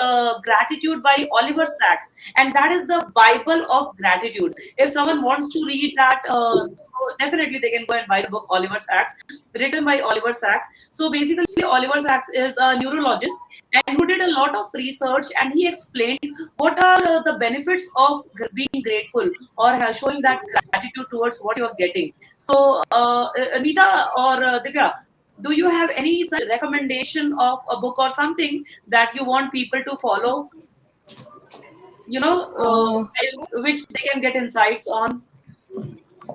Gratitude by Oliver Sacks, and that is the Bible of gratitude. If someone wants to read that, so definitely they can go and buy the book Oliver Sacks, written by Oliver Sacks. So basically, Oliver Sacks is a neurologist and who did a lot of research, and he explained what are the benefits of being grateful or showing that gratitude towards what you're getting. So, Anita or Divya, do you have any such recommendation of a book or something that you want people to follow, Uh, which they can get insights on?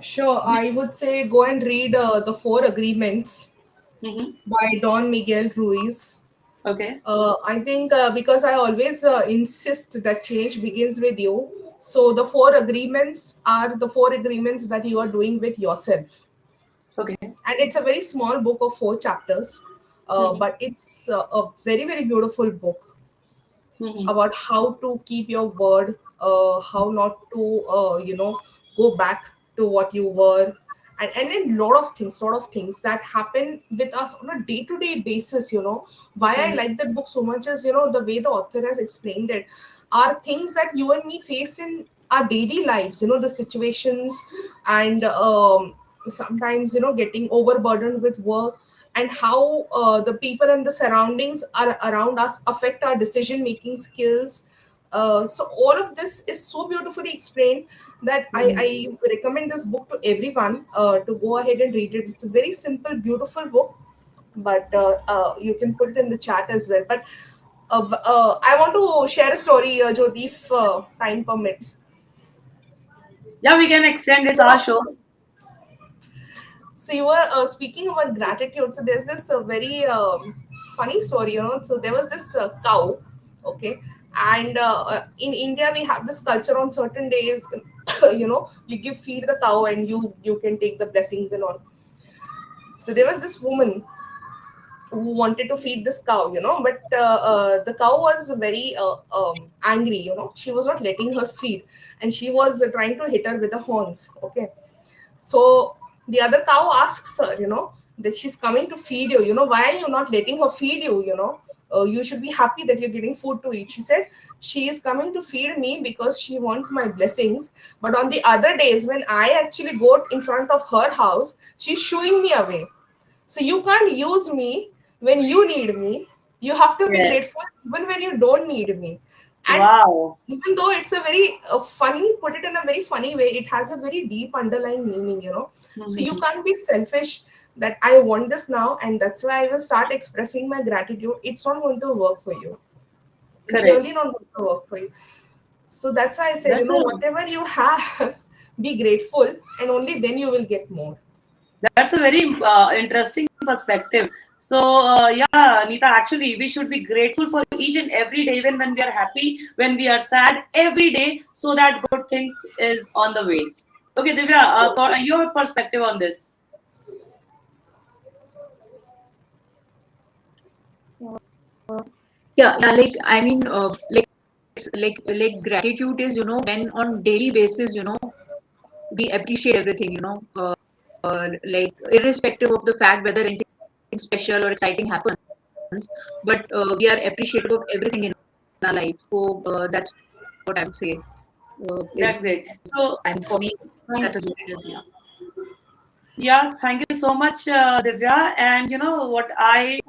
sure, I would say go and read The Four Agreements Hmm. by Don Miguel Ruiz. Okay. I think because I always insist that change begins with you. So the four agreements are the four agreements that you are doing with yourself. Okay. And it's a very small book of four chapters, Hmm. but it's a very, very beautiful book Hmm. about how to keep your word, how not to, go back to what you were, and a lot of things that happen with us on a day-to-day basis. Why I Hmm. like that book so much is, the way the author has explained it are things that you and me face in our daily lives. The situations and sometimes getting overburdened with work, and how the people and the surroundings are around us affect our decision making skills. So all of this is so beautifully explained that Hmm. I recommend this book to everyone to go ahead and read it. It's a very simple, beautiful book, but you can put it in the chat as well. But I want to share a story, Jyoti, if time permits. Yeah, we can extend. It's our show. So you were speaking about gratitude. So there's this very funny story. So there was this cow, okay, and in India we have this culture on certain days. You give feed the cow and you can take the blessings and all. So there was this woman who wanted to feed this cow, but the cow was very angry. She was not letting her feed, and she was trying to hit her with the horns. Okay, so the other cow asks her, that she's coming to feed you. Why are you not letting her feed you? You should be happy that you're getting food to eat. She said she is coming to feed me because she wants my blessings. But on the other days, when I actually go in front of her house, she's shooing me away. So you can't use me when you need me. You have to be Yes. grateful even when you don't need me. And Wow. even though it's a very funny, put it in a very funny way, it has a very deep underlying meaning. So you Hmm. can't be selfish that I want this now and that's why I will start expressing my gratitude. It's not going to work for you. It's Correct. really not going to work for you. So that's why I said, That's a whatever you have, be grateful and only then you will get more. That's a very interesting perspective. So, yeah, Neeta, actually, we should be grateful for each and every day, even when we are happy, when we are sad, every day, so that good things is on the way. Okay, Divya, your perspective on this. Yeah, yeah, like I mean, like gratitude is, when on daily basis, we appreciate everything, like irrespective of the fact whether anything special or exciting happens, but we are appreciative of everything in our life. So that's what I would say That's is, great. So, I mean, for me, thank that is what it is. Yeah. Yeah, thank you so much, Divya. And what I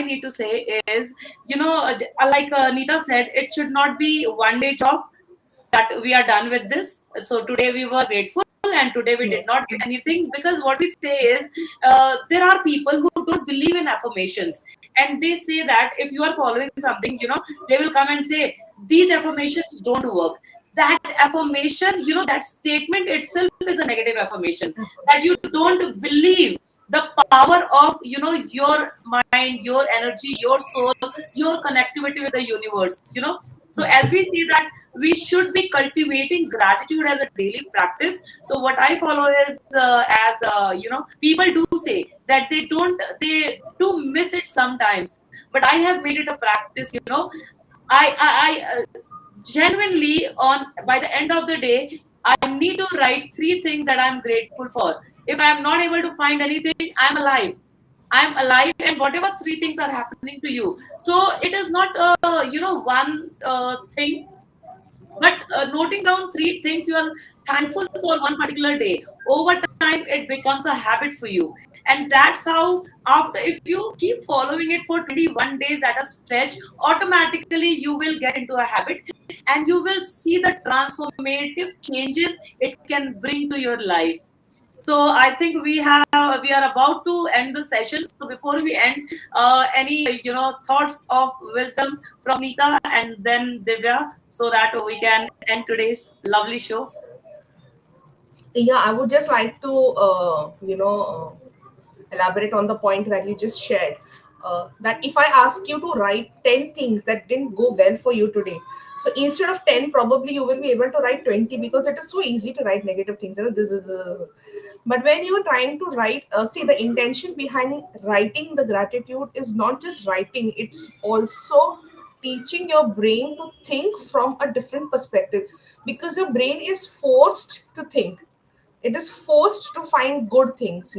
need to say is, like Neeta said, it should not be one day job that we are done with this. So today we were grateful, and today we did not get anything, because what we say is, there are people who don't believe in affirmations, and they say that if you are following something, they will come and say these affirmations don't work. that affirmation, that statement itself is a negative affirmation, that you don't believe the power of, your mind, your energy, your soul, your connectivity with the universe. So as we see that we should be cultivating gratitude as a daily practice. So what I follow is, as people do say that they do miss it sometimes, but I have made it a practice. I genuinely, on by the end of the day, I need to write three things that I'm grateful for. If I'm not able to find anything, I'm alive, and whatever three things are happening to you. So it is not one thing, but noting down three things you are thankful for one particular day, over time it becomes a habit for you. And that's how, after, if you keep following it for 21 days at a stretch, automatically you will get into a habit, and you will see the transformative changes it can bring to your life. So I think we are about to end the session. So before we end, any thoughts of wisdom from Neeta and then Divya, so that we can end today's lovely show. Yeah, I would just like to elaborate on the point that you just shared. That if I ask you to write 10 things that didn't go well for you today, so instead of 10, probably you will be able to write 20, because it is so easy to write negative things. This is. But when you are trying to write, see, the intention behind writing the gratitude is not just writing, it's also teaching your brain to think from a different perspective, because your brain is forced to think, it is forced to find good things.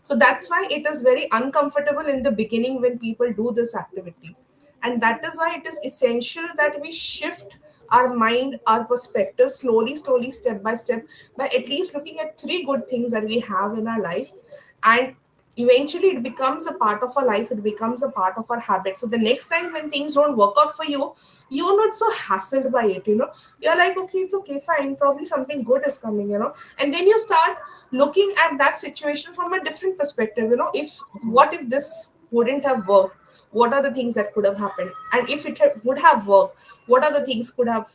So that's why it is very uncomfortable in the beginning when people do this activity. And that is why it is essential that we shift our mind, our perspective, slowly, step by step, by at least looking at three good things that we have in our life. And eventually it becomes a part of our life, it becomes a part of our habit. So the next time when things don't work out for you, you're not so hassled by it. You're like, okay, it's okay, fine, probably something good is coming. And then you start looking at that situation from a different perspective. If what if this wouldn't have worked, what are the things that could have happened? And if it would have worked, what are the things could have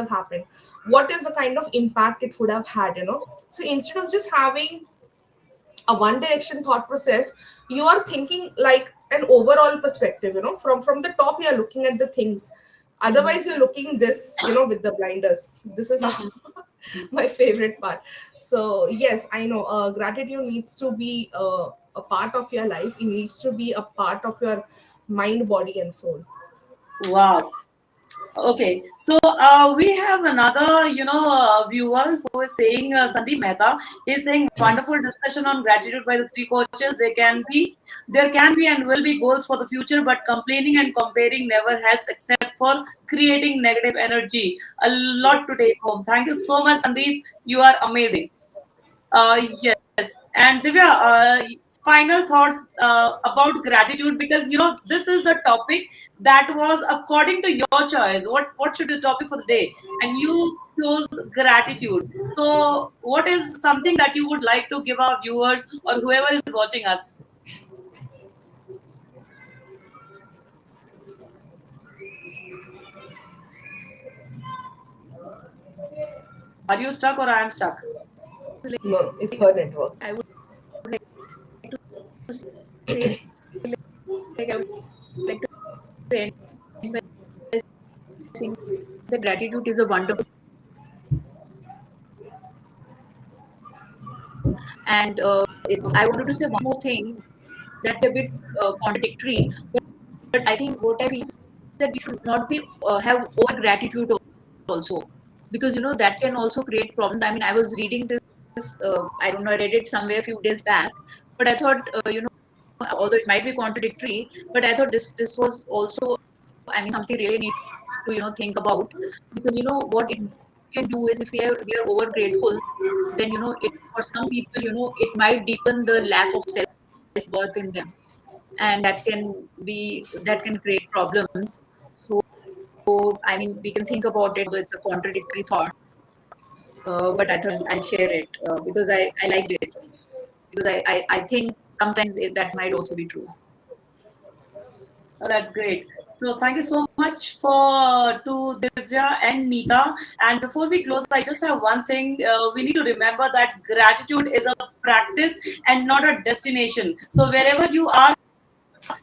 happened? What is the kind of impact it would have had? So instead of just having a one direction thought process, you are thinking like an overall perspective. From the top you are looking at the things, otherwise you're looking this with the blinders. This is how my favorite part. So yes, I know gratitude needs to be a part of your life, it needs to be a part of your mind, body and soul. Wow. Okay, so we have another, viewer who is saying, Sandeep Mehta is saying, wonderful discussion on gratitude by the three coaches. There can be and will be goals for the future, but complaining and comparing never helps except for creating negative energy. A lot to take Yes. home. Thank you so much, Sandeep. You are amazing. Yes, and Divya, final thoughts about gratitude, because this is the topic that was according to your choice. What should be the topic for the day, and you chose gratitude. So, what is something that you would like to give our viewers or whoever is watching us? Are you stuck or I am stuck? No, no, it's her network. I would like to say, like, I would like to end by saying that gratitude is a wonderful, and I wanted to say one more thing that's a bit contradictory, but I think what I feel is that we should not be have over gratitude also, because that can also create problems. I mean, I was reading this, I don't know, I read it somewhere a few days back, but I thought, although it might be contradictory, but I thought this was also, I mean, something really need to think about, because what it can do is, if we are over grateful, then it, for some people, it might deepen the lack of self worth in them, and that can create problems. So I mean, we can think about it, though it's a contradictory thought, but I thought I'll share it because I liked it, because I think sometimes that might also be true. Oh, that's great. So thank you so much for to Divya and Neeta. And before we close, I just have one thing. We need to remember that gratitude is a practice and not a destination. So wherever you are,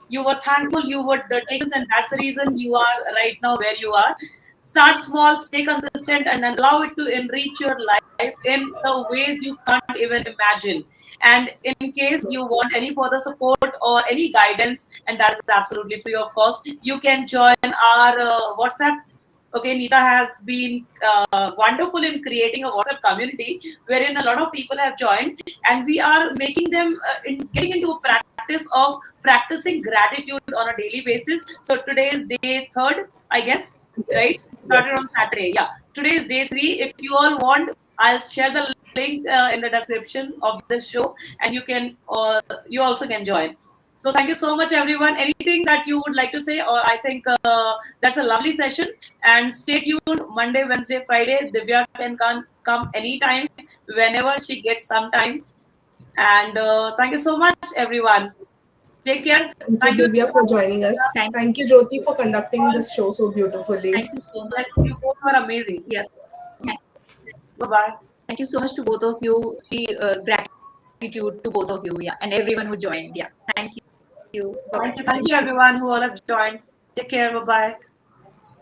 you were thankful, you were taken, and that's the reason you are right now where you are. Start small, stay consistent, and allow it to enrich your life in the ways you can't even imagine. And in case you want any further support or any guidance, and that is absolutely free of cost, you can join our WhatsApp. Okay, Neeta has been wonderful in creating a WhatsApp community wherein a lot of people have joined, and we are making them getting into a practice of practicing gratitude on a daily basis. So today is day third, I guess, right? Yes, Started on yes. Saturday. Yeah, today is day three. If you all want, I'll share the link in the description of this show, and you also can join. So thank you so much, everyone. Anything that you would like to say, or I think that's a lovely session. And stay tuned. Monday, Wednesday, Friday. Divya can come anytime, whenever she gets some time. And thank you so much, everyone. Take care. Thank you, Thank you. Divya, for joining us. Thank Thank you, Jyoti, for conducting this show so beautifully. you so much. Yes, you both were amazing. Yeah. Bye bye. Thank you so much to both of you. Gratitude to both of you. Yeah. And everyone who joined. Yeah. Thank you. Bye bye. Thank you, everyone who all have joined. Take care. Bye bye.